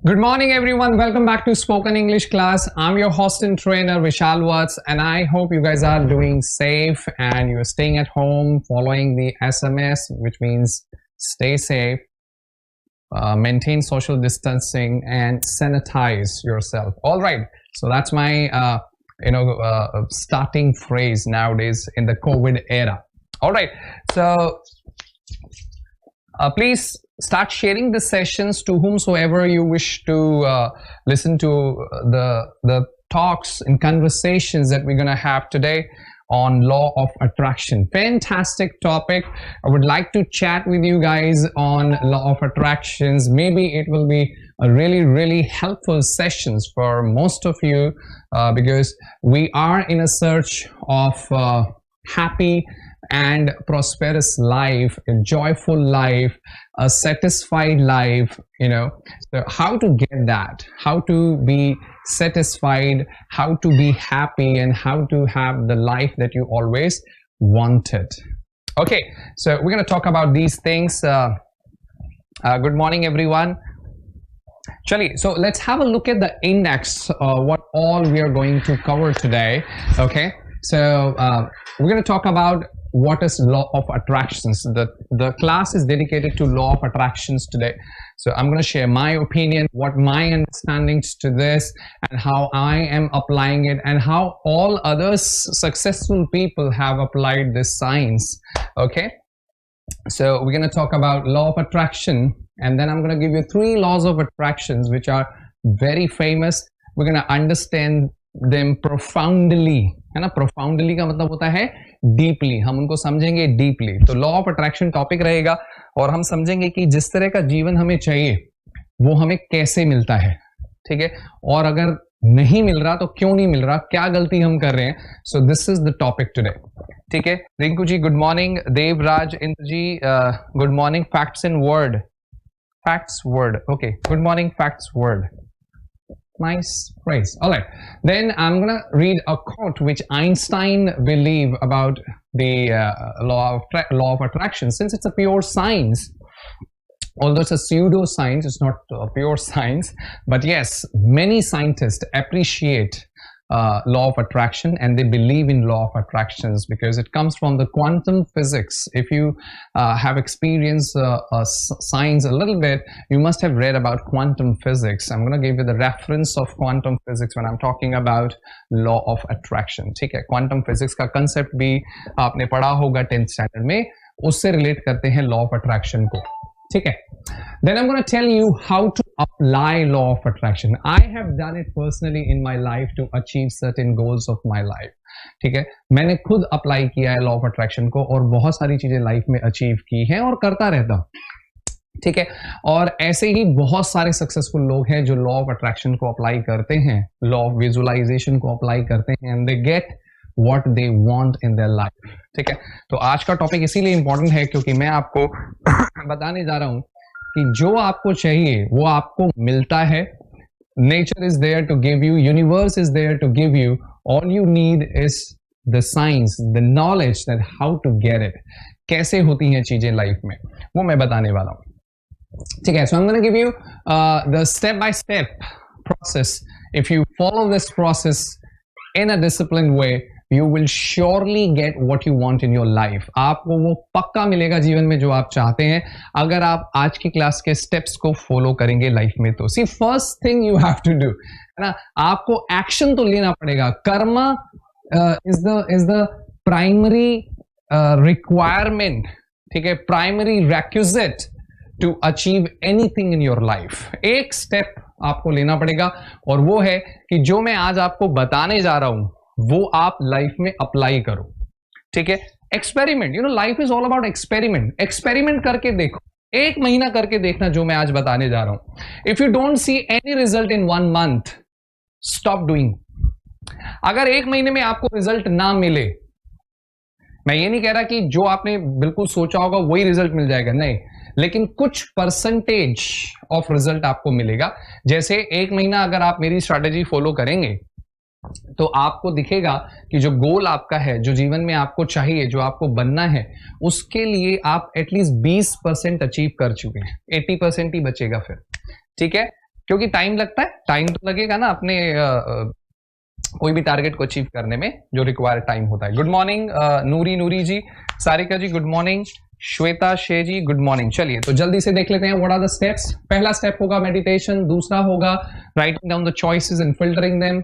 Good morning, everyone. Welcome back to Spoken English class. I'm your host and trainer, Vishal, and I hope you guys are doing safe and you're staying at home, following the SMS, which means stay safe, maintain social distancing, and sanitize yourself. All right. So that's my, starting phrase nowadays in the COVID era. All right. So please start sharing the sessions to whomsoever you wish to listen to the talks and conversations that we're going to have today on law of attraction. Fantastic topic. I would like to chat with you guys on law of attractions. Maybe it will be a really helpful sessions for most of you because we are in a search of happy and prosperous life, a joyful life, a satisfied life, so how to get that, how to be satisfied, how to be happy, and how to have the life that you always wanted. Okay, so we're going to talk about these things. Good morning, everyone. Chali, so let's have a look at the index, what all we are going to cover today. Okay, so we're going to talk about what is law of attractions. The class is dedicated to law of attractions today. So I'm going to share my opinion, what my understandings to this, and how I am applying it, and how all other successful people have applied this science. Okay, so we're going to talk about law of attraction, and then I'm going to give you 3 laws of attractions which are very famous. We're going to understand them profoundly, है ना? Profoundly का मतलब होता है deeply, हम उनको समझेंगे deeply. तो law of attraction टॉपिक रहेगा और हम समझेंगे कि जिस तरह का जीवन हमें चाहिए वो हमें कैसे मिलता है, ठीक है, और अगर नहीं मिल रहा तो क्यों नहीं मिल रहा, क्या गलती हम कर रहे हैं. So this is the topic today. ठीक है, Rinku ji good morning, Devraj Indra ji good morning. Facts in word, facts word. Okay, good morning, facts word. Nice phrase. All right, then I'm gonna read a quote which Einstein believed about the law of attraction. Since it's a pure science, although it's a pseudo science, it's not a pure science, but yes, many scientists appreciate law of attraction, and they believe in law of attractions because it comes from the quantum physics. If you have experienced science a little bit, you must have read about quantum physics. I'm going to give you the reference of quantum physics when I'm talking about law of attraction. ठीक है, quantum physics का concept भी आपने पढ़ा होगा 10th standard में, उससे relate करते हैं law of attraction को. ठीक है. Then I'm going to tell you how to apply law of attraction. I have done it personally in my life to achieve certain goals of my life. ठीक है, मैंने खुद apply किया है law of attraction को और बहुत सारी चीजें लाइफ में अचीव की हैं और करता रहता हूं. ठीक है, और ऐसे ही बहुत सारे सक्सेसफुल लोग हैं जो लॉ ऑफ अट्रैक्शन को अप्लाई करते हैं, लॉ ऑफ विजुअलाइजेशन को अप्लाई करते हैं, and they get what they want in their life. ठीक है, तो आज का टॉपिक इसीलिए इंपॉर्टेंट है क्योंकि मैं आपको बताने जा रहा हूं कि जो आपको चाहिए वो आपको मिलता है. Nature is there to give you, universe is there to give you, all you need is the science, the knowledge that how to get it. कैसे होती हैं चीजें लाइफ में वो मैं बताने वाला हूं. ठीक है, so I am gonna give you the step by step process. If you follow this process in a disciplined way, you will surely get what you want in your life. आपको वो पक्का मिलेगा जीवन में जो आप चाहते हैं अगर आप आज की क्लास के स्टेप्स को फॉलो करेंगे लाइफ में. तो see first thing you have to do, है ना, आपको एक्शन तो लेना पड़ेगा. Karma is the primary requirement, ठीक है, primary requisite to achieve anything in your life. एक स्टेप आपको लेना पड़ेगा और वो है कि जो मैं आज आपको बताने जा रहा हूं वो आप लाइफ में अप्लाई करो. ठीक है, experiment, life is all about experiment. Experiment करके देखो, 1 महीना करके देखना जो मैं आज बताने जा रहा हूं. If you don't see any result in 1 month, stop doing. अगर 1 महीने में आपको रिजल्ट ना मिले, मैं ये नहीं कह रहा कि जो आपने बिल्कुल सोचा होगा वही रिजल्ट मिल जाएगा, नहीं, लेकिन कुछ परसेंटेज ऑफ रिजल्ट आपको मिलेगा. जैसे 1 महीना अगर आप मेरी स्ट्रैटेजी फॉलो करेंगे तो आपको दिखेगा कि जो गोल आपका है, जो जीवन में आपको चाहिए, जो आपको बनना है, उसके लिए आप एटलीस्ट 20% अचीव कर चुके हैं. 80% ही बचेगा फिर. ठीक है, क्योंकि टाइम लगता है, टाइम तो लगेगा ना अपने कोई भी टारगेट को अचीव करने में जो रिक्वायर्ड टाइम होता है। गुड मॉर्निंग नूरी जी, सारिका जी गुड मॉर्निंग, श्वेता शे जी गुड मॉर्निंग। चलिए तो जल्दी से देख लेते हैं व्हाट आर द स्टेप्स। पहला स्टेप होगा मेडिटेशन, दूसरा होगा writing down the choices and filtering them.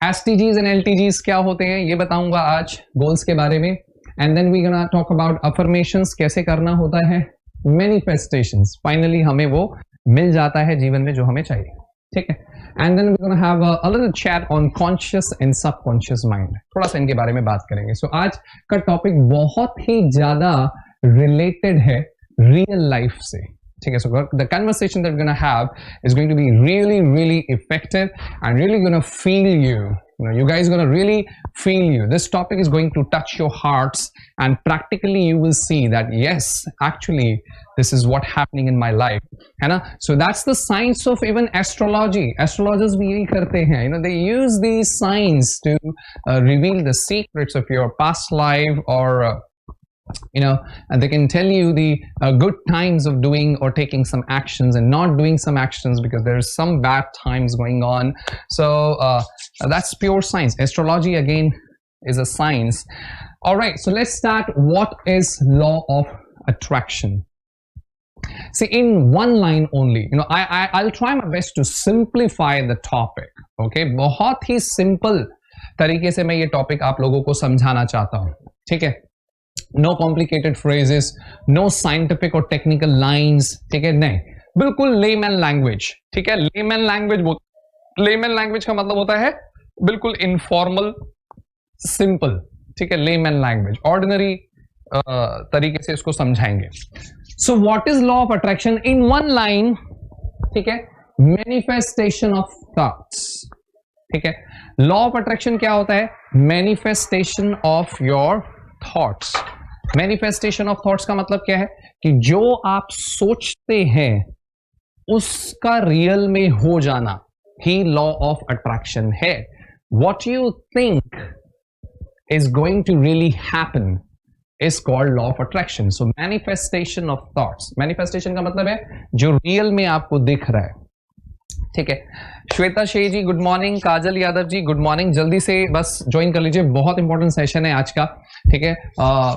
STGs and LTGs क्या होते हैं ये बताऊंगा आज गोल्स के बारे में। And then we gonna talk about affirmations, कैसे करना होता है, मैनिफेस्टेशंस, फाइनली हमें वो मिल जाता है जीवन में जो हमें चाहिए, ठीक है। And then we gonna have a little chat on conscious and subconscious mind, थोड़ा सा इनके बारे में बात करेंगे। सो आज का टॉपिक बहुत ही ज्यादा रिलेटेड है रियल लाइफ से, ठीक है। So the conversation that we're gonna have is going to be really effective and really gonna feel you. You guys gonna really feel you. This topic is going to touch your hearts, and practically you will see that yes, actually this is what happening in my life, है ना? So that's the science of even astrology. Astrologers भी यही करते हैं, they use these signs to reveal the secrets of your past life, or and they can tell you the good times of doing or taking some actions and not doing some actions because there's some bad times going on. So that's pure science. Astrology again is a science. All right, so let's start. What is law of attraction? See, in one line only, I'll try my best to simplify the topic. Okay, बहुत ही simple तरीके से मैं ये topic आप लोगों को समझाना चाहता हूँ, ठीक है। No complicated phrases, no scientific or technical lines, ठीक है, नहीं, बिल्कुल layman language, ठीक है। layman language का मतलब होता है बिल्कुल informal, simple, ठीक है। layman language, ordinary तरीके से इसको समझाएंगे। So what is law of attraction in one line, ठीक है, manifestation of thoughts, ठीक है। law of attraction क्या होता है, manifestation of your thoughts. Manifestation of thoughts का मतलब क्या है कि जो आप सोचते हैं उसका रियल में हो जाना ही लॉ ऑफ अट्रैक्शन है। What you think is going to really happen is called law of attraction. So manifestation of thoughts, manifestation का मतलब है जो रियल में आपको दिख रहा है, ठीक है। श्वेता शे जी गुड मॉर्निंग, काजल यादव जी गुड मॉर्निंग, जल्दी से बस ज्वाइन कर लीजिए, बहुत इंपॉर्टेंट सेशन है आज का, ठीक है।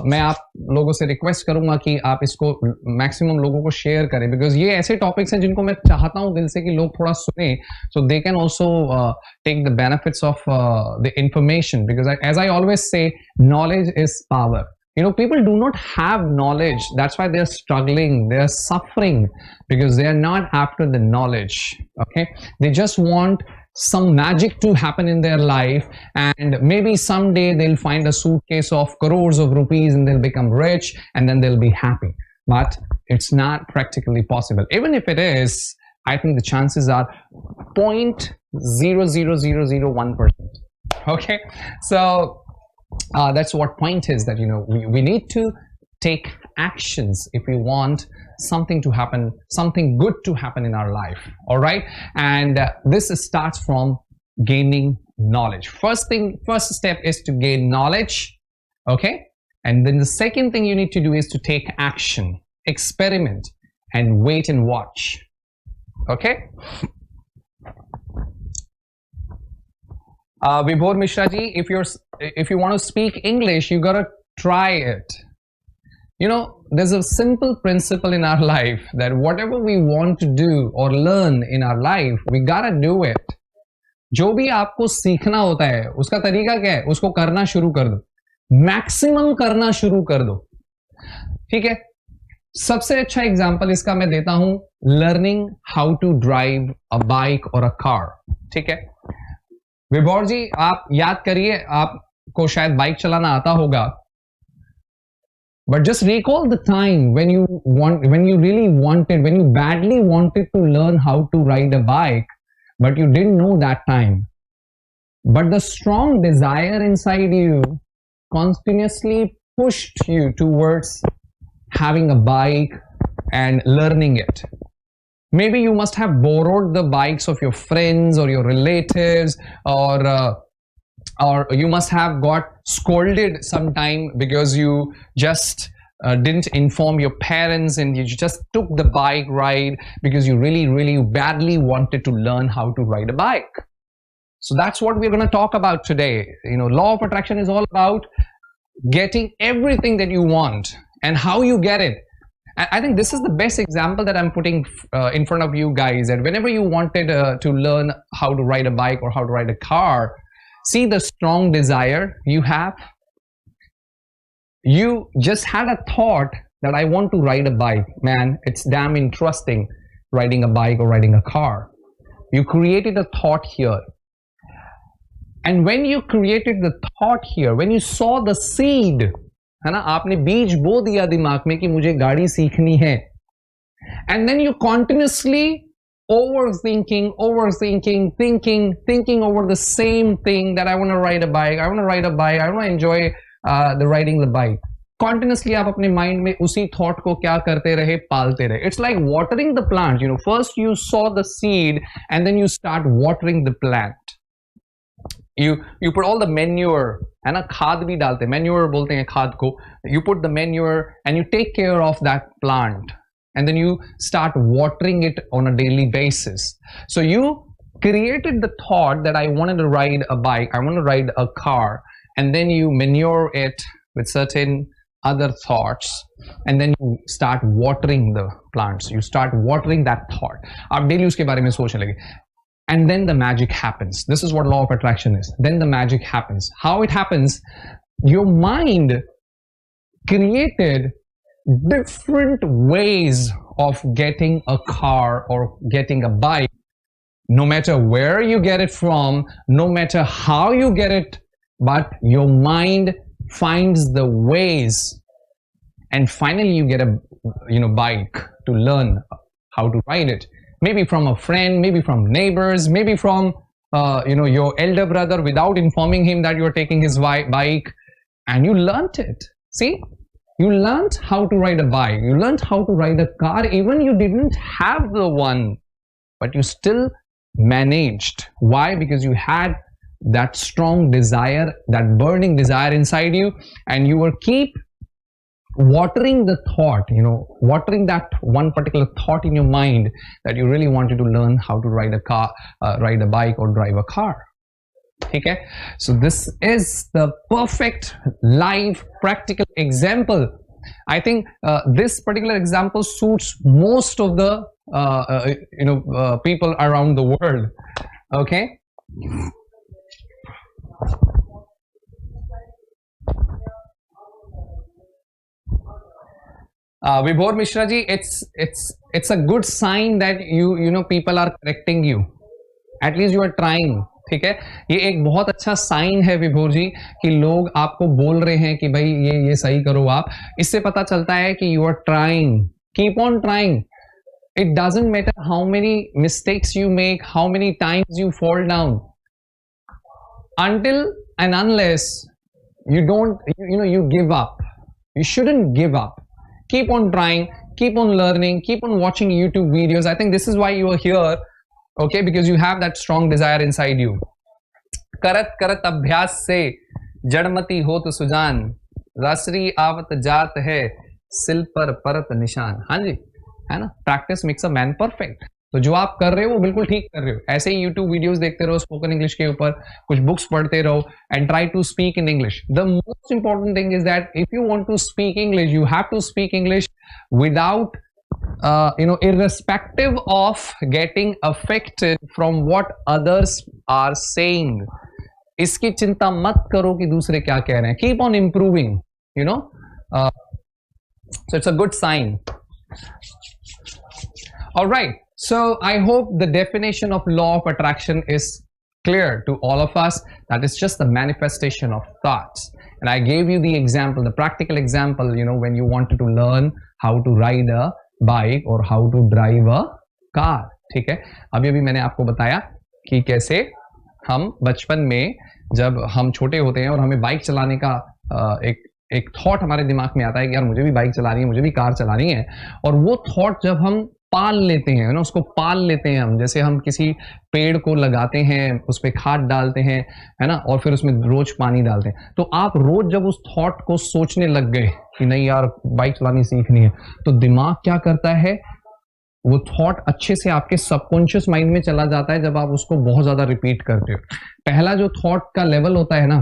मैं आप लोगों से रिक्वेस्ट करूंगा कि आप इसको मैक्सिमम लोगों को शेयर करें, बिकॉज ये ऐसे टॉपिक्स हैं जिनको मैं चाहता हूं दिल से कि लोग थोड़ा सुने, so they can also take the benefits of the information, because as I always say knowledge is power. People do not have knowledge. That's why they're struggling. They're suffering because they are not after the knowledge. Okay. They just want some magic to happen in their life, and maybe someday they'll find a suitcase of crores of rupees and they'll become rich and then they'll be happy. But it's not practically possible. Even if it is, I think the chances are 0.00001%. Okay. So that's what point is, that we need to take actions if we want something to happen, something good to happen in our life. All right, and this starts from gaining knowledge. First step is to gain knowledge, okay, and then the second thing you need to do is to take action, experiment, and wait and watch. Okay. Vibhor Mishra ji, if you want to speak English, you gotta try it. There's a simple principle in our life that whatever we want to do or learn in our life, we gotta do it. जो भी आपको सीखना होता है उसका तरीका क्या है, उसको करना शुरू कर दो, मैक्सिमम करना शुरू कर दो, ठीक है। सबसे अच्छा एग्जांपल इसका मैं देता हूं, learning how to drive a bike और अ कार, ठीक है। विभोर जी आप याद करिए, आपको शायद बाइक चलाना आता होगा, but just recall the time when you badly wanted to learn how to ride a bike, but you didn't know that time, but the strong desire inside you continuously pushed you towards having a bike and learning it. Maybe you must have borrowed the bikes of your friends or your relatives, or you must have got scolded sometime because you just didn't inform your parents and you just took the bike ride because you really badly wanted to learn how to ride a bike. So that's what we're going to talk about today. Law of attraction is all about getting everything that you want and how you get it. I think this is the best example that I'm putting in front of you guys, that whenever you wanted to learn how to ride a bike or how to ride a car, see the strong desire you have. You just had a thought that I want to ride a bike. Man, it's damn interesting riding a bike or riding a car. You created a thought here. And when you created the thought here, when you saw the seed, है ना, आपने बीज बो दिया दिमाग में कि मुझे गाड़ी सीखनी है, and then you continuously overthinking, thinking over the same thing, that I want to ride a bike, I want to enjoy the riding the bike. Continuously आप अपने mind में उसी thought को क्या करते रहे, पालते रहे. It's like watering the plant. First you saw the seed and then you start watering the plant. You put all the manure, है ना, खाद भी डालते, manure बोलते हैं खाद को. You put the manure and you take care of that plant, and then you start watering it on a daily basis. So you created the thought that I wanted to ride a bike, I want to ride a car, and then you manure it with certain other thoughts, and then you start watering the plants. You start watering that thought. आप daily उसके बारे में सोचने लगे. And then the magic happens. This is what law of attraction is. Then the magic happens. How it happens? Your mind created different ways of getting a car or getting a bike. No matter where you get it from, no matter how you get it, but your mind finds the ways, and finally you get a bike to learn how to ride it. Maybe from a friend, maybe from neighbors, maybe from your elder brother without informing him that you're taking his bike, and you learnt it. See, you learnt how to ride a bike, you learnt how to ride a car. Even you didn't have the one, but you still managed. Why? Because you had that strong desire, that burning desire inside you, and you will keep watering the thought, watering that one particular thought in your mind that you really wanted to learn how to ride a car, ride a bike or drive a car. Okay, so this is the perfect live practical example. I think this particular example suits most of the people around the world. Okay. Vibhor Mishra ji, it's a good sign that people are correcting you. At least you are trying. ठीक है, ये एक बहुत अच्छा sign है विभोर जी कि लोग आपको बोल रहे हैं कि भाई ये सही करो आप. इससे पता चलता है कि you are trying. Keep on trying. It doesn't matter how many mistakes you make, how many times you fall down. Until and unless you don't, you give up. You shouldn't give up. Keep on trying, keep on learning, keep on watching YouTube videos. I think this is why you are here, okay, because you have that strong desire inside you. करत करत अभ्यास से जड़मती होत सुजान, रसरी आवत जात है सिल पर परत निशान. हाँ जी, है ना. Practice makes a man perfect. तो जो आप कर रहे हो वो बिल्कुल ठीक कर रहे हो. ऐसे ही यूट्यूब वीडियोस देखते रहो स्पोकन इंग्लिश के ऊपर, कुछ बुक्स पढ़ते रहो and try to speak in English. The most important thing is that if you want to speak English, you have to speak English without irrespective of getting affected from what others are saying. इसकी चिंता मत करो कि दूसरे क्या कह रहे हैं. Keep on improving, so it's a good sign. All right. So I hope the definition of law of attraction is clear to all of us. That is just the manifestation of thoughts. And I gave you the example, the practical example, when you wanted to learn how to ride a bike or how to drive a car. ठीक है, अभी मैंने आपको बताया कि कैसे हम बचपन में जब हम छोटे होते हैं और हमें बाइक चलाने का एक थॉट हमारे दिमाग में आता है कि यार मुझे भी बाइक चलानी है, मुझे भी कार चलानी है, और वो थॉट जब हम पाल लेते हैं ना, उसको पाल लेते हैं हम, जैसे हम किसी पेड़ को लगाते हैं, उस पर खाद डालते हैं, है ना, और फिर उसमें रोज पानी डालते हैं। तो आप रोज जब उस थॉट को सोचने लग गए कि नहीं यार बाइक चलानी सीखनी है, तो दिमाग क्या करता है, वो थॉट अच्छे से आपके सबकॉन्शियस माइंड में चला जाता है जब आप उसको बहुत ज्यादा रिपीट करते हो। पहला जो थॉट का लेवल होता है ना,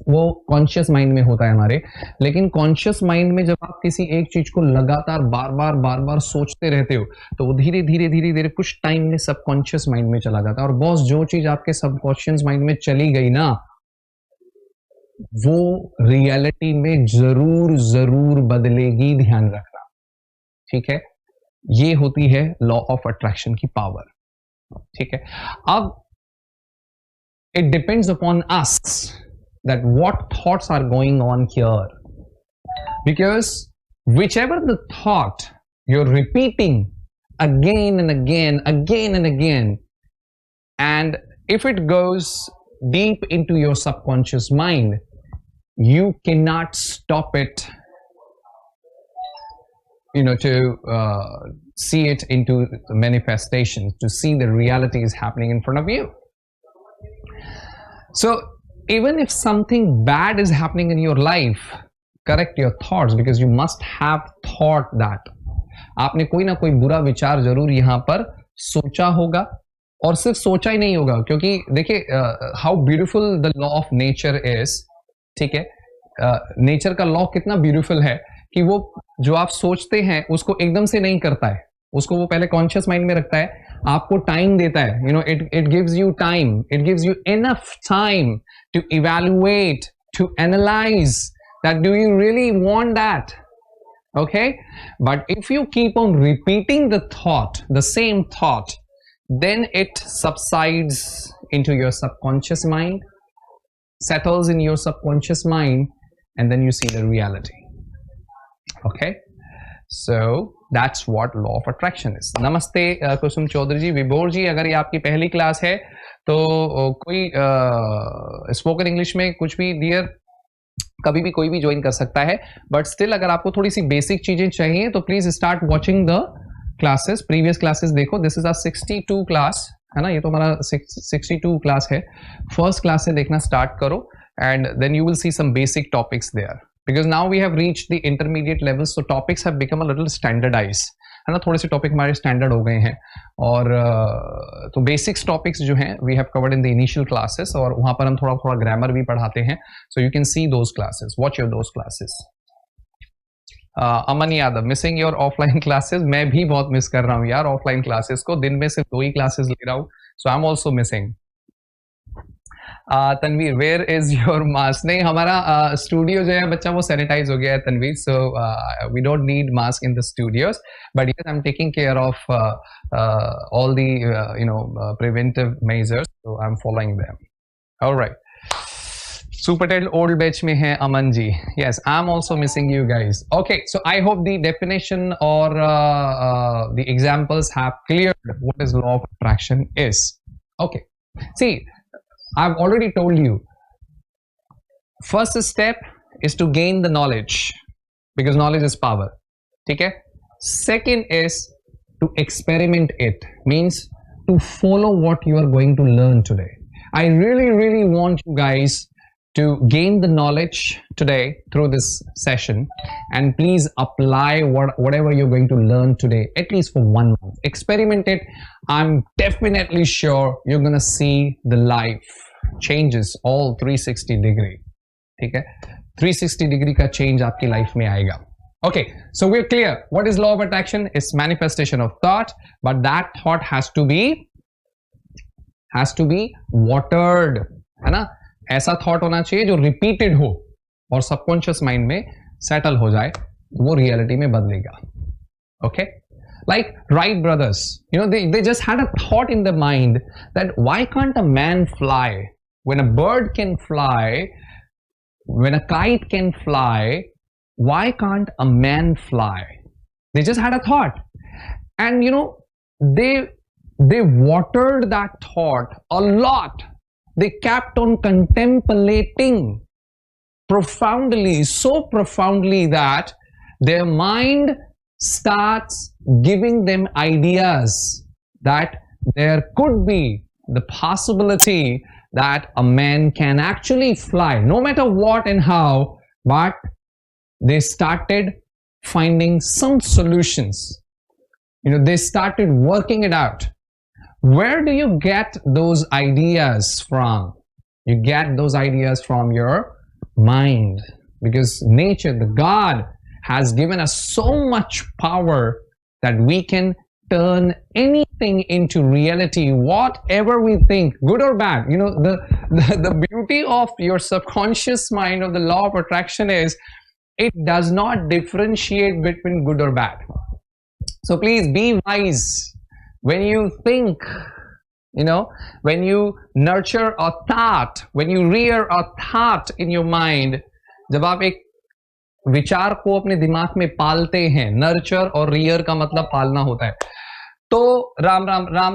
वो कॉन्शियस माइंड में होता है हमारे, लेकिन कॉन्शियस माइंड में जब आप किसी एक चीज को लगातार बार बार सोचते रहते हो, तो वो धीरे धीरे कुछ टाइम में सबकॉन्शियस माइंड में चला जाता है। और बॉस जो चीज आपके सबकॉन्शियस माइंड में चली गई ना, वो रियलिटी में जरूर बदलेगी, ध्यान रखना, ठीक है। ये होती है लॉ ऑफ अट्रैक्शन की पावर, ठीक है। अब it depends upon us that what thoughts are going on here, because whichever the thought you're repeating again and again, and if it goes deep into your subconscious mind, you cannot stop it, you know, to see it into manifestation, to see the reality is happening in front of you. So even if something bad is happening in your life, correct your thoughts, because you must have thought that आपने कोई ना कोई बुरा विचार जरूर यहां पर सोचा होगा, और सिर्फ सोचा ही नहीं होगा, क्योंकि देखिए how beautiful the law of nature is, ठीक है। नेचर का लॉ कितना ब्यूटीफुल है कि वो जो आप सोचते हैं उसको एकदम से नहीं करता है, उसको वो पहले कॉन्शियस माइंड में रखता है, आपको टाइम देता है, you know, it gives you time, it gives you enough time to evaluate, to analyse that do you really want that, okay? But if you keep on repeating the thought, the same thought, then it subsides into your subconscious mind, settles in your subconscious mind, and then you see the reality, okay? So that's what law of attraction is. नमस्ते कुसुम चौधरी जी, विभोर जी, अगर ये आपकी पहली class है तो कोई spoken English में कुछ भी डियर कभी भी कोई भी ज्वाइन कर सकता है, बट स्टिल अगर आपको थोड़ी सी बेसिक चीजें चाहिए तो please start watching the classes, previous classes देखो। दिस इज आवर 62 क्लास, है ना, ये तो हमारा 62 क्लास है। फर्स्ट क्लास से देखना स्टार्ट करो, and then you will see some basic topics there, because now we have reached the intermediate levels, so topics have become a little standardized, है ना, थोड़े से टॉपिक हमारे स्टैंडर्ड हो गए हैं, और तो बेसिक्स टॉपिक्स जो हैं we have covered in the initial classes, और वहां पर हम थोड़ा थोड़ा ग्रामर भी पढ़ाते हैं, so you can see those classes, watch your those classes. Aman Yadav, missing your offline classes, मैं भी बहुत मिस कर रहा हूँ यार ऑफलाइन क्लासेस को, दिन में सिर्फ 2 ही क्लासेस ले रहा हूँ, so I am also missing. Tanveer, where is your mask? नहीं, हमारा स्टूडियो जो है बच्चा वो सैनिटाइज हो गया है Tanveer, so we don't need mask in the studios, but yes I am taking care of all the you know preventive measures, so I am following them. Alright, सुपरटेल ओल्ड बैच में है Aman ji, yes I am also missing you guys. Okay, so I hope the definition और the examples have cleared what is law of attraction is. Okay, see, I've already told you, first step is to gain the knowledge, because knowledge is power, ठीक है? Second is to experiment it, means to follow what you are going to learn today. I really want you guys to gain the knowledge today through this session, and please apply whatever you're going to learn today, at least for 1 month. Experiment it. I'm definitely sure you're gonna see the life changes all 360 degree, ठीक है? 360 degree का change आपकी life में आएगा। Okay, so we're clear. What is law of attraction? It's manifestation of thought, but that thought has to be watered, है ना? ऐसा thought होना चाहिए जो रिपीटेड हो और सबकॉन्शियस माइंड में सेटल हो जाए, वो रियलिटी में बदलेगा। Okay, like Wright brothers, you know, they just had a thought in the mind that why can't a man fly when a bird can fly, when a kite can fly, why can't a man fly? They just had a thought, and you know, they watered that thought a lot. They kept on contemplating profoundly, so profoundly that their mind starts giving them ideas that there could be the possibility that a man can actually fly, no matter what and how, but they started finding some solutions. They started working it out. Where do you get those ideas from? You get those ideas from your mind, because nature, the God, has given us so much power that we can turn anything into reality, whatever we think, good or bad. The beauty of your subconscious mind, of the law of attraction, is it does not differentiate between good or bad. So please be wise when you think, when you nurture a thought, when you rear a thought in your mind. जब आप एक विचार को अपने दिमाग में पालते हैं, नर्चर और रियर का मतलब पालना होता है. तो राम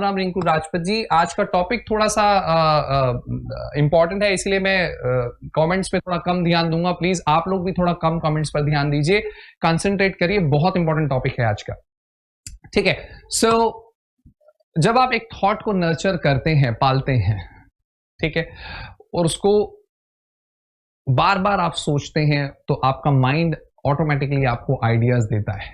राम रिंकू राजपत जी, आज का टॉपिक थोड़ा सा इंपॉर्टेंट है, इसलिए मैं कमेंट्स पे थोड़ा कम ध्यान दूंगा. प्लीज आप लोग भी थोड़ा कम कमेंट्स पर ध्यान दीजिए, कंसंट्रेट करिए, बहुत इंपॉर्टेंट टॉपिक है आज का. ठीक है. सो जब आप एक थॉट को नर्चर करते हैं, पालते हैं, ठीक है, और उसको बार बार आप सोचते हैं, तो आपका माइंड ऑटोमेटिकली आपको आइडियाज देता है,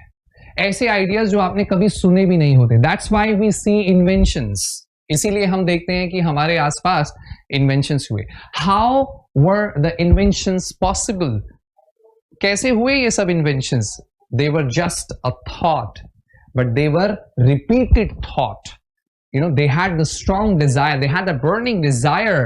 ऐसे आइडियाज जो आपने कभी सुने भी नहीं होते. That's why we see inventions. इसीलिए हम देखते हैं कि हमारे आसपास इन्वेंशंस हुए. How were the inventions possible? कैसे हुए ये सब inventions? They were just a thought, but they were repeated thought. They had the strong desire, they had a burning desire,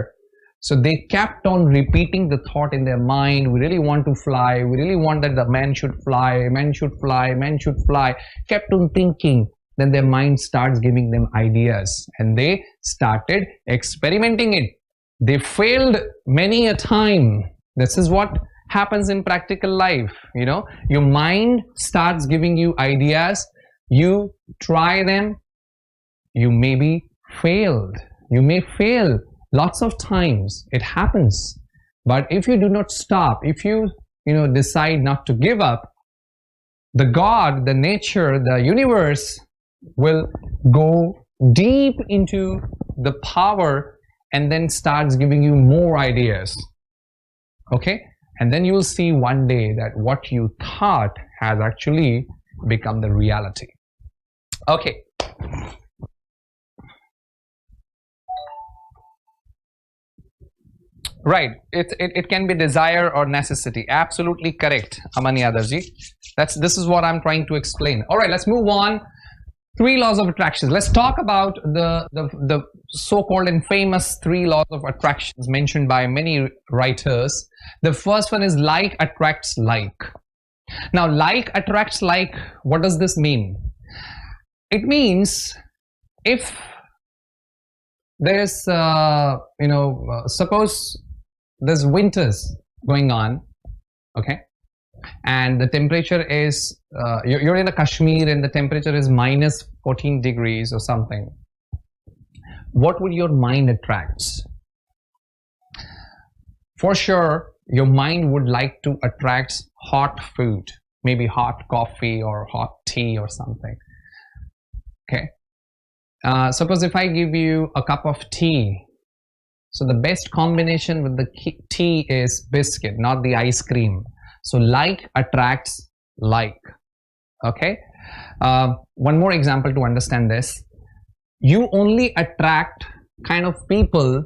so they kept on repeating the thought in their mind. We really want to fly, we really want that the man should fly, men should fly, men should fly. Kept on thinking. Then their mind starts giving them ideas, and they started experimenting it. They failed many a time. This is what happens in practical life. Your mind starts giving you ideas. You try them, you may be failed, you may fail lots of times, it happens. But if you do not stop, if you decide not to give up, the God, the nature, the universe will go deep into the power and then starts giving you more ideas. Okay, and then you will see one day that what you thought has actually become the reality. Okay. Right. It can be desire or necessity. Absolutely correct, Aman Yadav ji. This is what I'm trying to explain. All right, let's move on. 3 laws of attraction. Let's talk about the so-called and famous 3 laws of attractions mentioned by many writers. The first one is like attracts like. Now, like attracts like, what does this mean? It means if there's, suppose there's winters going on, okay, and the temperature is, you're in Kashmir and the temperature is minus 14 degrees or something. What would your mind attract? For sure, your mind would like to attract hot food, maybe hot coffee or hot tea or something. Okay, suppose if I give you a cup of tea, so the best combination with the tea is biscuit, not the ice cream. So like attracts like. Okay, one more example to understand this. You only attract kind of people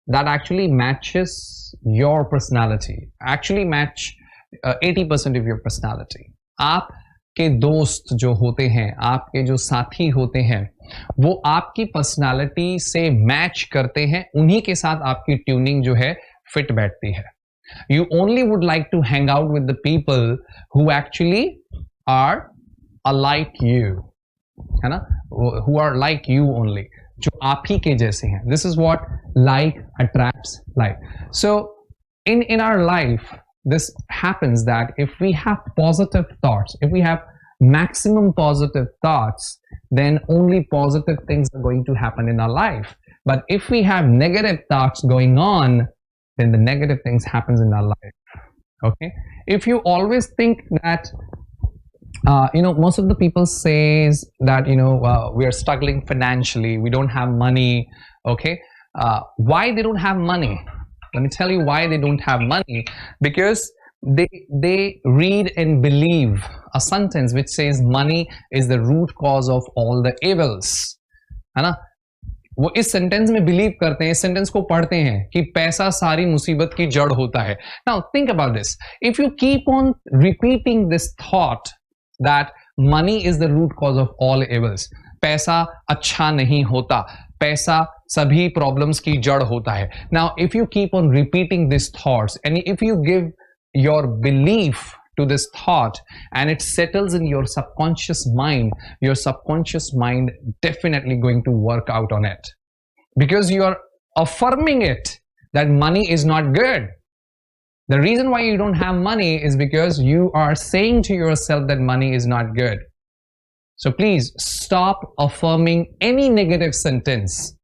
that actually matches your personality, actually match 80% of your personality. आपके दोस्त जो होते हैं, आपके जो साथी होते हैं, वो आपकी पर्सनालिटी से मैच करते हैं, उन्हीं के साथ आपकी ट्यूनिंग जो है फिट बैठती है. You only would like to hang out with the people who actually are alike you, है ना, who are like you only, जो आप ही के जैसे हैं. This is what like attracts like. So in our life, this happens that if we have positive thoughts, if we have maximum positive thoughts, then only positive things are going to happen in our life. But if we have negative thoughts going on, then the negative things happens in our life. Okay, if you always think that most of the people says that we are struggling financially, we don't have money. Okay, why they don't have money? Let me tell you why they don't have money. Because they read and believe a sentence which says money is the root cause of all the evils, है ना? वो इस sentence में believe करते हैं, इस sentence को पढ़ते हैं कि पैसा सारी मुसीबत की जड़ होता है. Now think about this. If you keep on repeating this thought that money is the root cause of all evils, पैसा अच्छा नहीं होता, पैसा सभी प्रॉब्लम्स की जड़ होता है. Now if you keep on repeating these thoughts and if you give your belief to this thought and it settles in your subconscious mind definitely going to work out on it, because you are affirming it that money is not good. The reason why you don't have money is because you are saying to yourself that money is not good. So please stop affirming any negative sentence.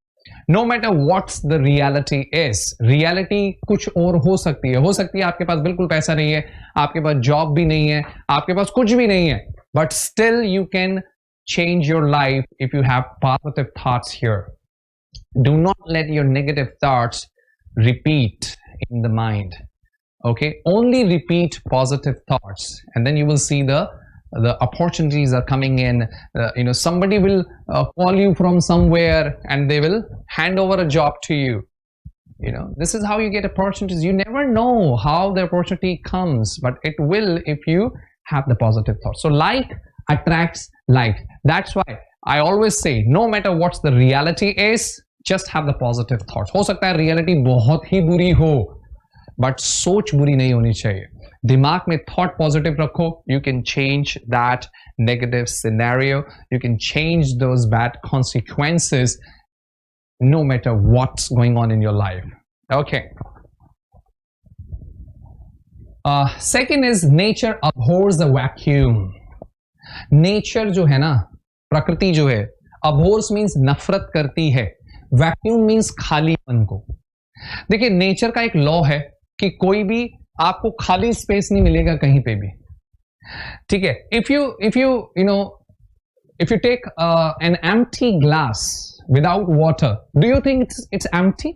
No matter what the reality is. Reality कुछ और हो सकती है आपके पास बिल्कुल पैसा नहीं है, आपके पास जॉब भी नहीं है, आपके पास कुछ भी नहीं है, but still you can change your life if you have positive thoughts here. Do not let your negative thoughts repeat in the mind. Okay, only repeat positive thoughts and then you will see the opportunities are coming in. Somebody will call you from somewhere and they will hand over a job to you. This is how you get opportunities. You never know how the opportunity comes, but it will if you have the positive thoughts. So like attracts like. That's why I always say, no matter what the reality is, just have the positive thoughts. हो सकता है reality बहुत ही बुरी हो, but सोच बुरी नहीं होनी चाहिए. दिमाग में thought positive रखो, you can change that negative scenario, you can change those bad consequences no matter what's going on in your life. Okay. Second is nature abhors the vacuum. Nature जो है ना, प्रकृति जो है, abhors means नफरत करती है, vacuum means खालीपन को. देखिए नेचर का एक लॉ है कि कोई भी आपको खाली स्पेस नहीं मिलेगा कहीं पे भी. ठीक है, if you take an empty glass without water, do you think it's empty?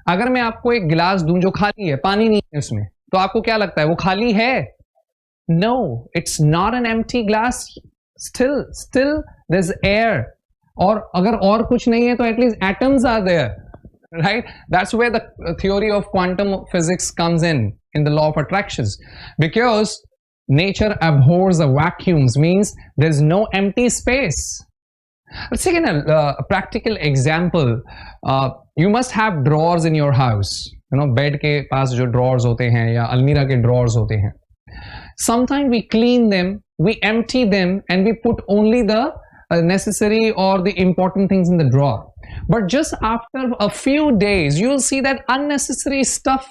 अगर मैं आपको एक गिलास दूं जो खाली है, पानी नहीं है उसमें, तो आपको क्या लगता है वो खाली है? No, it's not an empty glass. Still there's air. और अगर और कुछ नहीं है तो at least atoms are there, right? That's where the theory of quantum physics comes in the law of attractions, because nature abhors the vacuums, means there's no empty space. Let's take a practical example. You must have drawers in your house. Bed के पास जो drawers होते हैं या अलमीरा के drawers होते हैं. Sometimes we clean them, we empty them, and we put only the necessary or the important things in the drawer. But just after a few days, you'll see that unnecessary stuff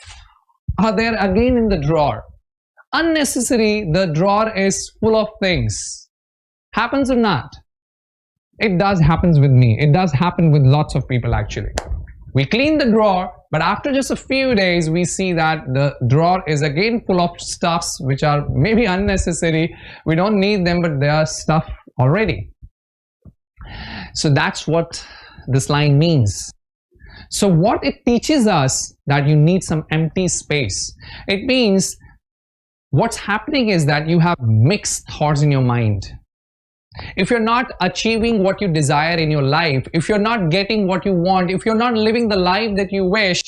are there again in the drawer. Unnecessary, the drawer is full of things. Happens or not? It does happens with me. It does happen with lots of people actually. We clean the drawer, but after just a few days, we see that the drawer is again full of stuffs which are maybe unnecessary. We don't need them, but they are stuff already. So that's what this line means. So what it teaches us that you need some empty space. It means what's happening is that you have mixed thoughts in your mind. If you're not achieving what you desire in your life, if you're not getting what you want, if you're not living the life that you wish,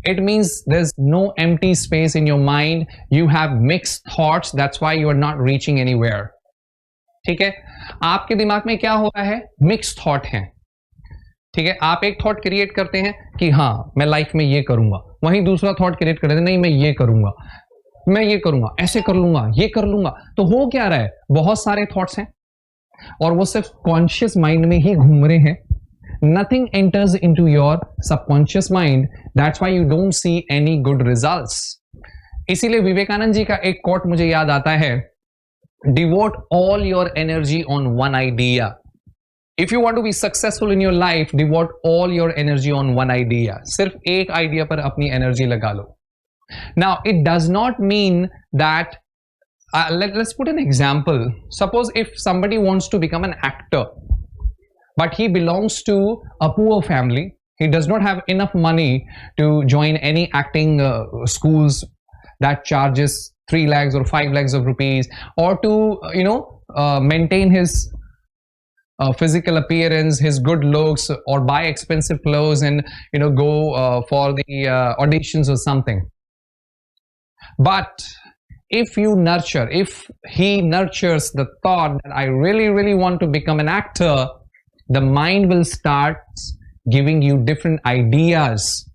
it means there's no empty space in your mind. You have mixed thoughts. That's why you are not reaching anywhere. ठीक है, आपके दिमाग में क्या हो रहा है? Mix thought है. ठीक है, आप एक थॉट क्रिएट करते हैं कि हाँ मैं लाइफ में ये करूंगा, वहीं दूसरा थॉट क्रिएट करते हैं नहीं मैं ये करूंगा, मैं ये करूंगा, ऐसे कर लूंगा, ये कर लूंगा. तो हो क्या रहा है? बहुत सारे थॉट्स हैं और वो सिर्फ कॉन्शियस माइंड में ही घूम रहे हैं. Nothing enters into your subconscious mind. That's why you don't see any good results. इसीलिए विवेकानंद जी का एक कोट मुझे याद आता है, devote all your energy on one idea. If you want to be successful in your life, devote all your energy on one idea. सिर्फ एक idea पर अपनी एनर्जी लगा लो. Now, it does not mean that let's put an example. Suppose if somebody wants to become an actor, but he belongs to a poor family, he does not have enough money to join any acting schools that charges 3 lakhs or 5 lakhs of rupees, or to maintain his physical appearance, his good looks, or buy expensive clothes and go for the auditions or something. But if he nurtures the thought that I really want to become an actor, the mind will start giving you different ideas.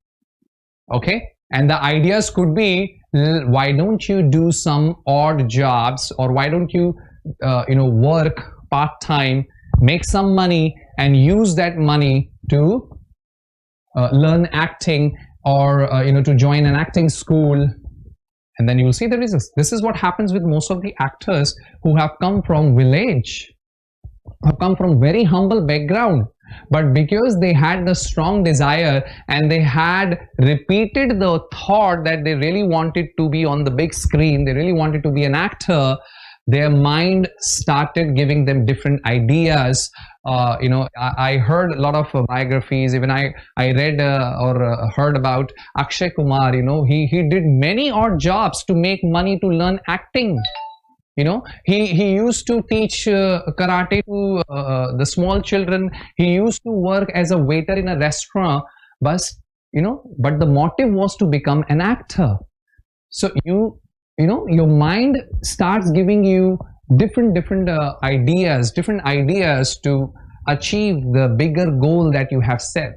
Okay, and the ideas could be, why don't you do some odd jobs, or why don't you work part-time, make some money, and use that money to learn acting, or to join an acting school, and then you will see the results. This is what happens with most of the actors who have come from village, have come from very humble background, but because they had the strong desire and they had repeated the thought that they really wanted to be on the big screen, they really wanted to be an actor, their mind started giving them different ideas. I heard a lot of biographies. Even I read or heard about Akshay Kumar. He did many odd jobs to make money to learn acting. He used to teach karate to the small children. He used to work as a waiter in a restaurant, but the motive was to become an actor. So your mind starts giving you different ideas to achieve the bigger goal that you have set.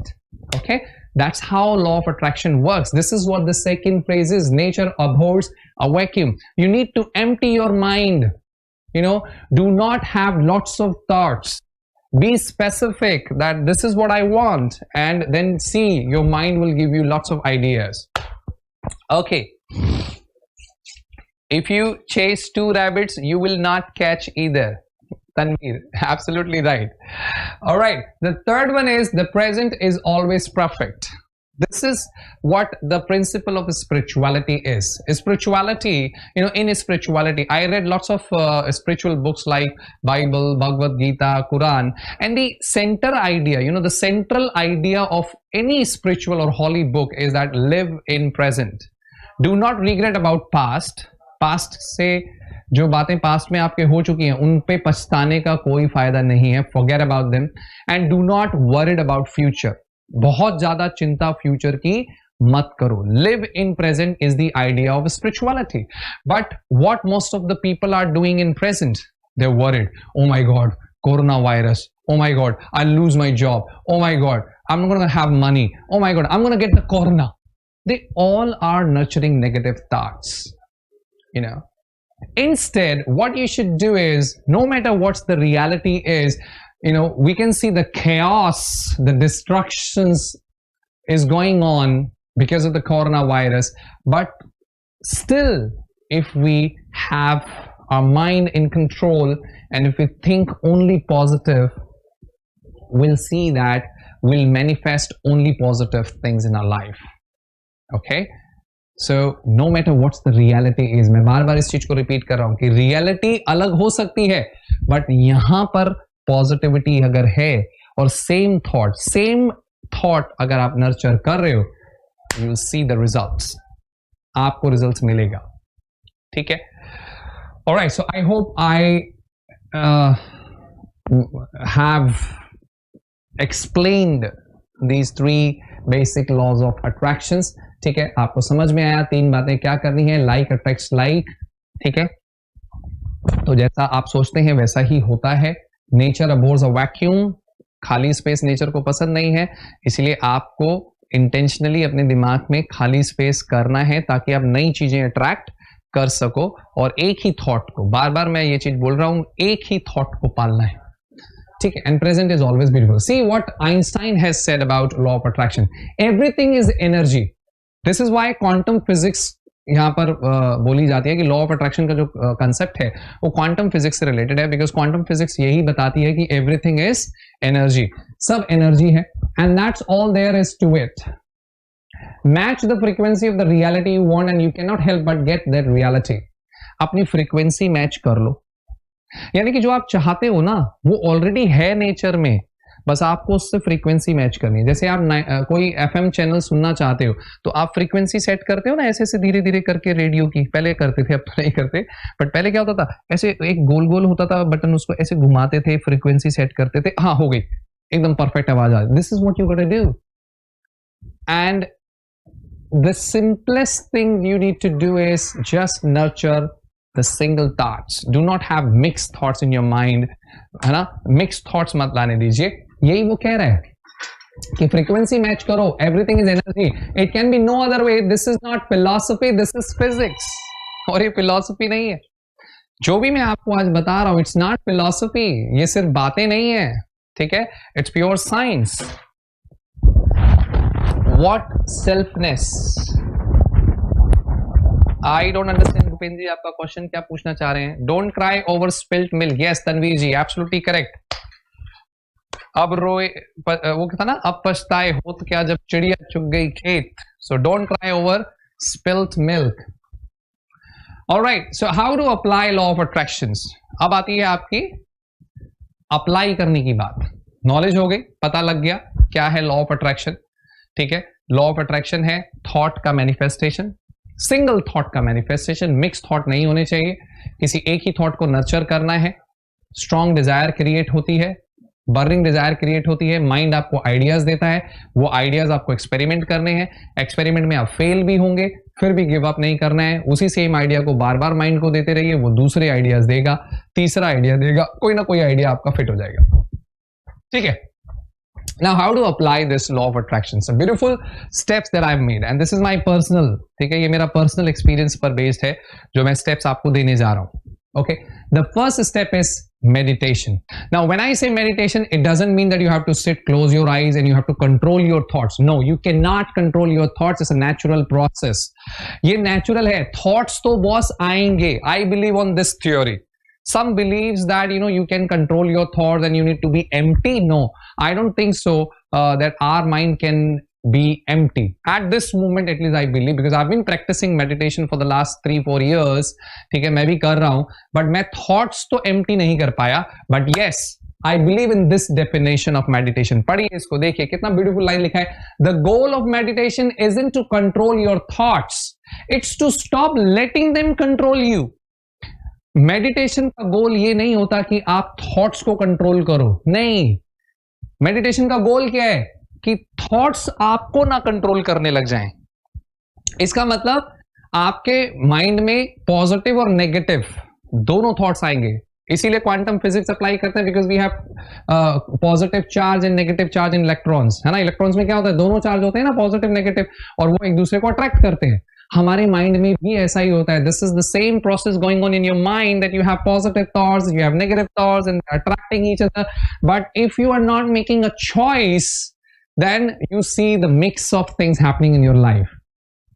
Okay, that's how law of attraction works. This is what the second phrase is: nature abhors a vacuum. You need to empty your mind. Do not have lots of thoughts. Be specific that this is what I want, and then see, your mind will give you lots of ideas. Okay, if you chase 2 rabbits, you will not catch either. Tanveer, absolutely right. All right, the third one is the present is always perfect. This is what the principle of spirituality is. Spirituality, in spirituality, I read lots of spiritual books like Bible, Bhagavad Gita, Quran, and the center idea, the central idea of any spiritual or holy book is that live in present. Do not regret about past. Past से जो बातें past में आपके हो चुकी हैं उन पे पछताने का कोई फायदा नहीं है. Forget about them and do not worried about future. बहुत ज्यादा चिंता फ्यूचर की मत करो. Live in present is the idea of spirituality. But what most of the people are doing in present, they are worried. Oh my God, corona virus. Oh my God, I'll lose my job. Oh my God, I'm not gonna have money. Oh my God, I'm gonna get the corona. They all are nurturing negative thoughts. Instead, what you should do is, no matter what the reality is, we can see the chaos, the destructions is going on because of the coronavirus, but still, if we have our mind in control and if we think only positive, we'll see that we'll manifest only positive things in our life. Okay, so no matter what's the reality is, मैं बार बार इस चीज को repeat कर रहा हूं कि reality अलग हो सकती है, बट यहां पर पॉजिटिविटी अगर है और सेम थॉट अगर आप नर्चर कर रहे हो, you will see the results. आपको रिजल्ट्स मिलेगा. ठीक है. Alright, so I hope I have explained these 3 basic laws of attractions. ठीक है, आपको समझ में आया 3 बातें क्या करनी है. Like attracts like. ठीक है, तो जैसा आप सोचते हैं वैसा ही होता है. Nature abhors a vacuum. खाली स्पेस नेचर को पसंद नहीं है, इसलिए आपको इंटेंशनली अपने दिमाग में खाली स्पेस करना है ताकि आप नई चीजें अट्रैक्ट कर सको. और एक ही थॉट को, बार बार मैं ये चीज बोल रहा हूं, एक ही थॉट को पालना है. ठीक है. And present is always beautiful. See what Einstein has said about law of attraction. Everything is energy. This is why quantum physics यहाँ पर बोली जाती है कि लॉ ऑफ अट्रैक्शन का जो कंसेप्ट है वो क्वांटम फिजिक्स से रिलेटेड है, बिकॉज क्वांटम फिजिक्स यही बताती है कि एवरीथिंग इज एनर्जी. सब एनर्जी है, and that's all there is to it. Match the frequency of the reality you want and you cannot help but get that reality. अपनी frequency match कर लो। यानी कि जो आप चाहते हो ना वो ऑलरेडी है नेचर में, बस आपको उससे फ्रीक्वेंसी मैच करनी है। जैसे आप कोई एफएम चैनल सुनना चाहते हो तो आप फ्रीक्वेंसी सेट करते हो ना, ऐसे ऐसे धीरे धीरे करके रेडियो की, पहले करते थे अब तो नहीं करते, बट पहले क्या होता था, ऐसे एक गोल गोल होता था बटन, उसको ऐसे घुमाते थे, फ्रीक्वेंसी सेट करते थे, हाँ हो गई, एकदम परफेक्ट आवाज आ। This is what you gotta do, and the simplest thing you need to do is just nurture the single thoughts. Do not have mixed thoughts in your mind, है ना, mixed thoughts मत लाने दीजिए। यही वो कह रहा है कि frequency match करो, everything is energy, it can be no other way, this is not philosophy, this is physics। और ये philosophy नहीं है, जो भी मैं आपको आज बता रहा हूं, it's not philosophy, ये सिर्फ बातें नहीं है, ठीक है, it's pure science। What selfness? I don't understand, Bhupendra जी आपका क्वेश्चन क्या पूछना चाह रहे हैं? Don't cry over spilt milk. Yes, Tanveer ji, absolutely correct। अब रोए, वो क्या था ना, अब पछताए हो तो क्या जब चिड़िया चुग गई खेत। So don't cry over spilt milk। Alright, so how to apply law of attractions? अब आती है आपकी अप्लाई करने की बात। नॉलेज हो गई, पता लग गया क्या है लॉ ऑफ अट्रैक्शन, ठीक है। लॉ ऑफ अट्रैक्शन है थॉट का मैनिफेस्टेशन, सिंगल थॉट का मैनिफेस्टेशन, मिक्स थॉट नहीं होने चाहिए, किसी एक ही थॉट को नर्चर करना है। स्ट्रॉन्ग डिजायर क्रिएट होती है, बर्निंग डिजायर क्रिएट होती है, माइंड आपको आइडियाज देता है, वो आइडियाज आपको एक्सपेरिमेंट करने हैं, एक्सपेरिमेंट में आप फेल भी होंगे, फिर भी गिव अप नहीं करना है, उसी सेम आइडिया को बार बार माइंड को देते रहिए, वो दूसरे आइडियाज देगा, तीसरा आइडिया देगा, कोई ना कोई आइडिया आपका फिट हो जाएगा, ठीक है। Now, how to apply this law of attraction? Some beautiful steps that I've made, and this is my personal, ठीक है, ये मेरा personal experience पर based है, जो मैं steps आपको देने जा रहा हूँ। Okay, the first step is meditation. Now, when I say meditation, it doesn't mean that you have to sit, close your eyes, and you have to control your thoughts. No, you cannot control your thoughts. It's a natural process. ये natural है, thoughts तो boss आएंगे। I believe on this theory. Some believes that you can control your thoughts and you need to be empty. No, I don't think so, that our mind can be empty at this moment, at least I believe, because I've been practicing meditation for the last 3-4 years, ठीक है, मैं भी कर रहा हूं, but मैं thoughts तो empty नहीं कर पाया, but yes, I believe in this definition of meditation। पढ़िए इसको, देखिए कितना beautiful line लिखा है। The goal of meditation isn't to control your thoughts, it's to stop letting them control you। Meditation का गोल ये नहीं होता कि आप थॉट्स को कंट्रोल करो, नहीं, मेडिटेशन का गोल क्या है कि थॉट्स आपको ना कंट्रोल करने लग जाएं। इसका मतलब आपके माइंड में पॉजिटिव और नेगेटिव दोनों थॉट्स आएंगे, इसीलिए क्वांटम फिजिक्स अप्लाई करते हैं, because we have positive charge and negative charge in electrons, है ना। इलेक्ट्रॉन्स में क्या होता है, दोनों चार्ज होते हैं ना, पॉजिटिव नेगेटिव, और वो एक दूसरे को अट्रैक्ट करते हैं। हमारे माइंड में भी ऐसा ही होता है। This is the same process going on in your mind, that you have positive thoughts, you have negative thoughts and attracting each other, but if you are not making a choice, then you see the mix of things happening in your life,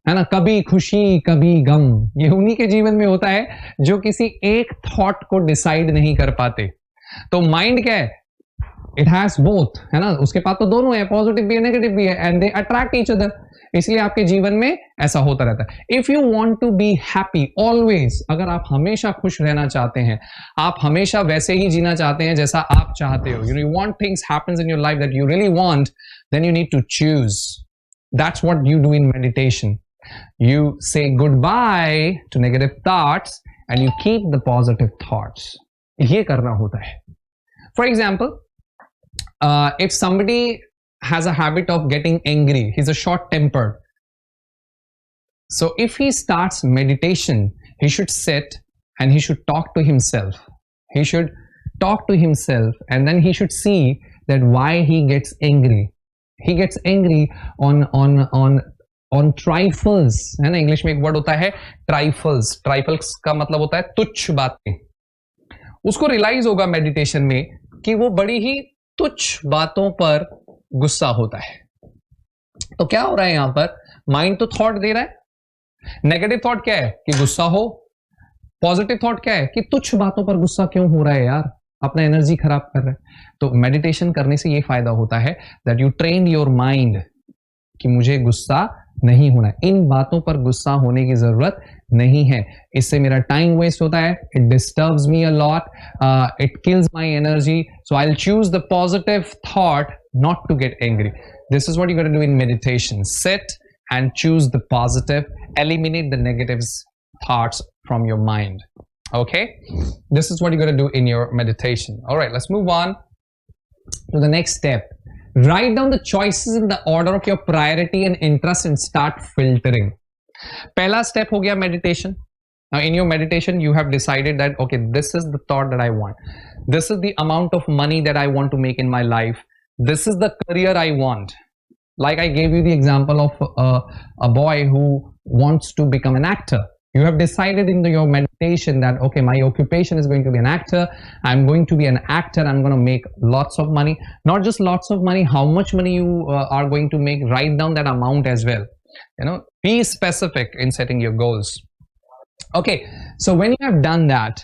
है ना। कभी खुशी कभी गम, ये उन्हीं के जीवन में होता है जो किसी एक थॉट को डिसाइड नहीं कर पाते। तो माइंड क्या है, इट हैज बोथ, है ना, उसके पास तो दोनों है, पॉजिटिव भी है नेगेटिव भी है, and they attract each other, इसलिए आपके जीवन में ऐसा होता रहता है। If you want to be happy always, अगर आप हमेशा खुश रहना चाहते हैं, आप हमेशा वैसे ही जीना चाहते हैं जैसा आप चाहते हो, you want things happens in your life that you really want, then you need to choose. That's what you do in meditation. You say goodbye to negative thoughts and you keep the positive thoughts. ये करना होता है। For example, if somebody has a habit of getting angry, he's a short-tempered. So if he starts meditation, he should sit and he should talk to himself. He should talk to himself and then he should see that why he gets angry. He gets angry on trifles, है ना। English में एक word होता है trifles. Trifles का मतलब होता है तुच्छ बातें। उसको रियलाइज होगा मेडिटेशन में कि वो बड़ी ही तुच्छ बातों पर गुस्सा होता है। तो क्या हो रहा है यहां पर, माइंड तो थॉट दे रहा है, नेगेटिव थॉट क्या है कि गुस्सा हो, पॉजिटिव थॉट क्या है कि तुच्छ बातों पर गुस्सा क्यों हो रहा है यार, अपना एनर्जी खराब कर रहा है। तो मेडिटेशन करने से ये फायदा होता है that you train your mind कि मुझे गुस्सा नहीं होना है, इन बातों पर गुस्सा होने की जरूरत नहीं है, इससे मेरा टाइम वेस्ट होता है, it disturbs me a lot, it kills my energy, so I will choose the positive thought not to get angry. This is what you're going to do in meditation. Sit and choose the positive, eliminate the negative thoughts from your mind. Okay, this is what you're going to do in your meditation. All right, let's move on to the next step. Write down the choices in the order of your priority and interest and start filtering. Pehla step ho gaya meditation. Now in your meditation you have decided that okay, this is the thought that I want, this is the amount of money that I want to make in my life, this is the career I want. Like I gave you the example of a boy who wants to become an actor. You have decided in your meditation that okay, my occupation is going to be an actor, I'm going to be an actor, I'm going to make lots of money. Not just lots of money, how much money you are going to make, write down that amount as well. You know, be specific in setting your goals. Okay, so when you have done that,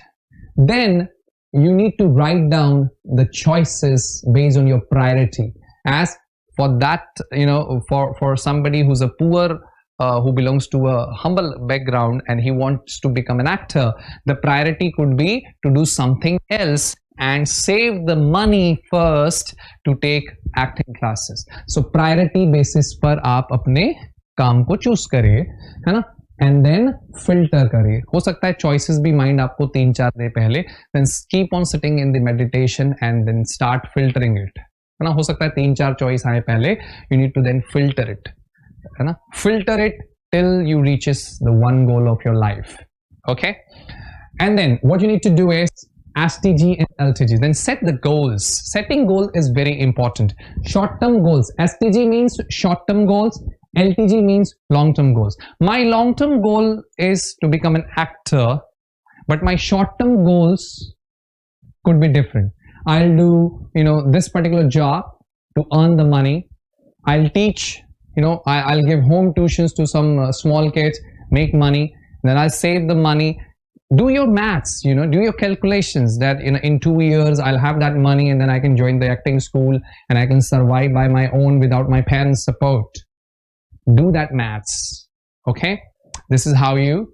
then you need to write down the choices based on your priority. As for that, you know, for somebody who's a poor, who belongs to a humble background and he wants to become an actor, the priority could be to do something else and save the money first to take acting classes. So priority basis पर आप अपने काम को choose करिए, है ना, and then filter करिए. हो सकता है choices भी mind आपको 3-4 दे पहले, then keep on sitting in the meditation and then start filtering it, है ना. हो सकता है 3-4 choice आए पहले, you need to then filter it, है ना. Filter it till you reaches the one goal of your life. Okay, and then what you need to do is STG and LTG. Then set the goals. Setting goal is very important. Short-term goals. STG means short-term goals. LTG means long-term goals. My long-term goal is to become an actor, but my short-term goals could be different. I'll do, you know, this particular job to earn the money. I'll teach, you know, I'll give home tuitions to some small kids, make money. Then I'll save the money. Do your maths, you know, do your calculations that in 2 years I'll have that money and then I can join the acting school and I can survive by my own without my parents' support. Do that maths. Okay, this is how you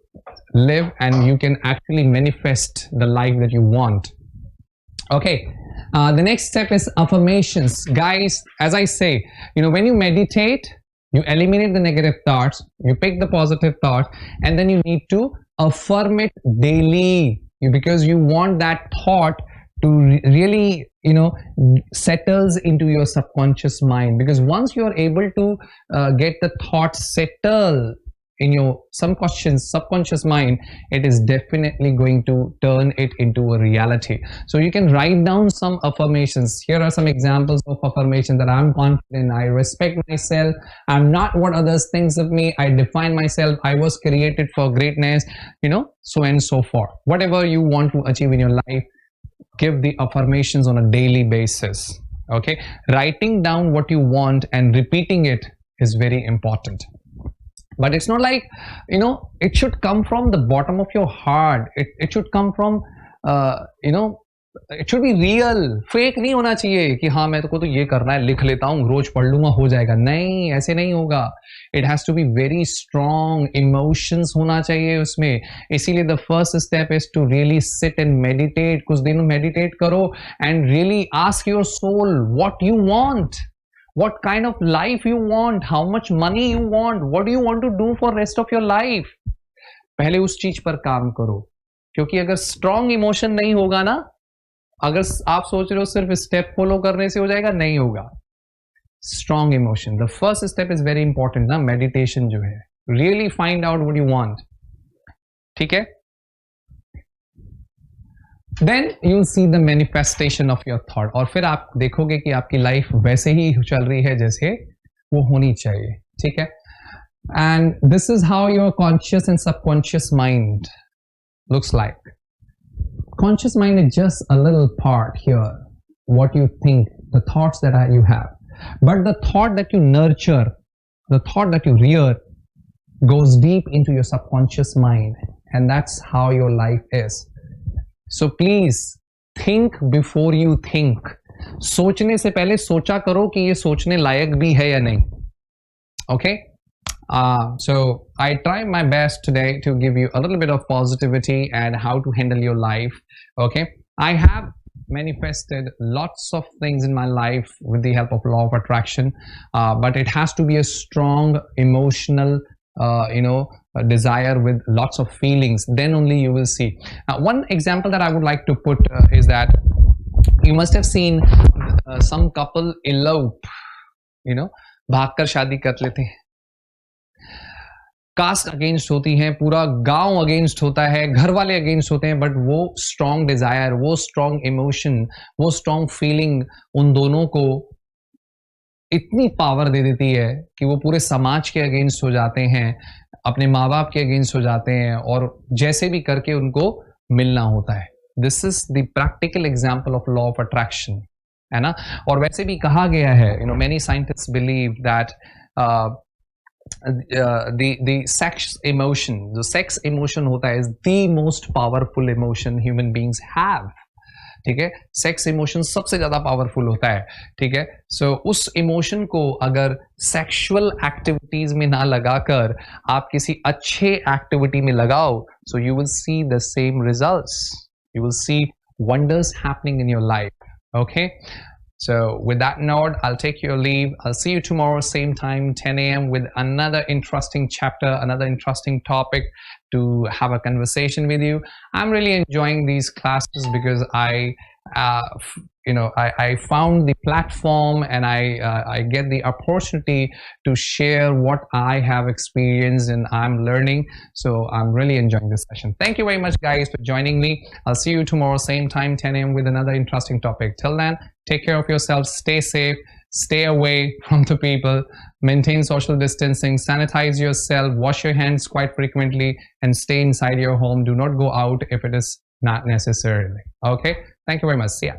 live and you can actually manifest the life that you want. Okay, the next step is affirmations. Guys, as I say, you know, when you meditate, you eliminate the negative thoughts, you pick the positive thought, and then you need to affirm it daily, because you want that thought to really, you know, settles into your subconscious mind. Because once you are able to get the thought settle in your subconscious mind, it is definitely going to turn it into a reality. So you can write down some affirmations. Here are some examples of affirmations that I'm confident, I respect myself, I'm not what others thinks of me, I define myself, I was created for greatness, you know, so and so forth. Whatever you want to achieve in your life, give the affirmations on a daily basis. Okay, writing down what you want and repeating it is very important. But it's not like, you know, it should come from the bottom of your heart. It should come from, you know, it should be real. Fake नहीं होना चाहिए कि हाँ मैं तो ये करना है, लिख लेता हूँ, रोज पढ़ लूँगा, हो जाएगा. नहीं, ऐसे नहीं होगा. It has to be very strong. Emotions होना चाहिए उसमें. इसीलिए the first step is to really sit and meditate. कुछ दिन meditate करो and really ask your soul what you want. What kind of life you want, how much money you want, what do you want to do for rest of your life. पहले उस चीज पर काम करो, क्योंकि अगर strong emotion नहीं होगा ना, अगर आप सोच रहे हो सिर्फ स्टेप फॉलो करने से हो जाएगा, नहीं होगा. Strong emotion, the first step is very important ना, meditation जो है, really find out what you want. ठीक है? Then you'll see the manifestation of your thought. और फिर आप देखोगे कि आपकी लाइफ वैसे ही चल रही है जैसे वो होनी चाहिए. ठीक है? And this is how your conscious and subconscious mind looks like. Conscious mind is just a little part here, what you think, the thoughts that you have. But the thought that you nurture, the thought that you rear, goes deep into your subconscious mind, and that's how your life is. So please think before you think. सोचने से पहले सोचा करो कि ये सोचने लायक भी है या नहीं. Okay? So I try my best today to give you a little bit of positivity and how to handle your life. Okay, I have manifested lots of things in my life with the help of law of attraction, but it has to be a strong emotional a desire with lots of feelings, then only you will see. One example that I would like to put is that you must have seen some couple elope, भागकर शादी कर लेते हैं, cast against होती है, पूरा गांव against होता है, घर वाले अगेंस्ट होते हैं, बट वो स्ट्रॉन्ग डिजायर, वो स्ट्रॉन्ग इमोशन, वो स्ट्रॉन्ग फीलिंग उन दोनों को इतनी पावर दे देती है कि वो पूरे समाज के अगेंस्ट हो जाते हैं, अपने माँ बाप के अगेंस्ट हो जाते हैं और जैसे भी करके उनको मिलना होता है. This is the practical example of law of attraction, है ना. और वैसे भी कहा गया है, many scientists believe that the sex emotion, जो सेक्स इमोशन होता है, is the most powerful emotion human beings have. ठीक है, सेक्स इमोशन सबसे ज्यादा पावरफुल होता है. ठीक है, सो उस इमोशन को अगर सेक्सुअल एक्टिविटीज में ना लगाकर आप किसी अच्छे एक्टिविटी में लगाओ, so you will see the same results, you will C wonders happening in your life. Okay, so with that note, I'll take your leave. I'll see you tomorrow same time 10 a.m. with another interesting chapter, another interesting topic to have a conversation with you. I'm really enjoying these classes because I found the platform and I get the opportunity to share what I have experienced and I'm learning. So I'm really enjoying this session. Thank you very much, guys, for joining me. I'll see you tomorrow same time 10 a.m. with another interesting topic. Till then, take care of yourselves, stay safe, stay away from the people, maintain social distancing, sanitize yourself, wash your hands quite frequently, and stay inside your home. Do not go out if it is not necessary. Okay, thank you very much. See ya.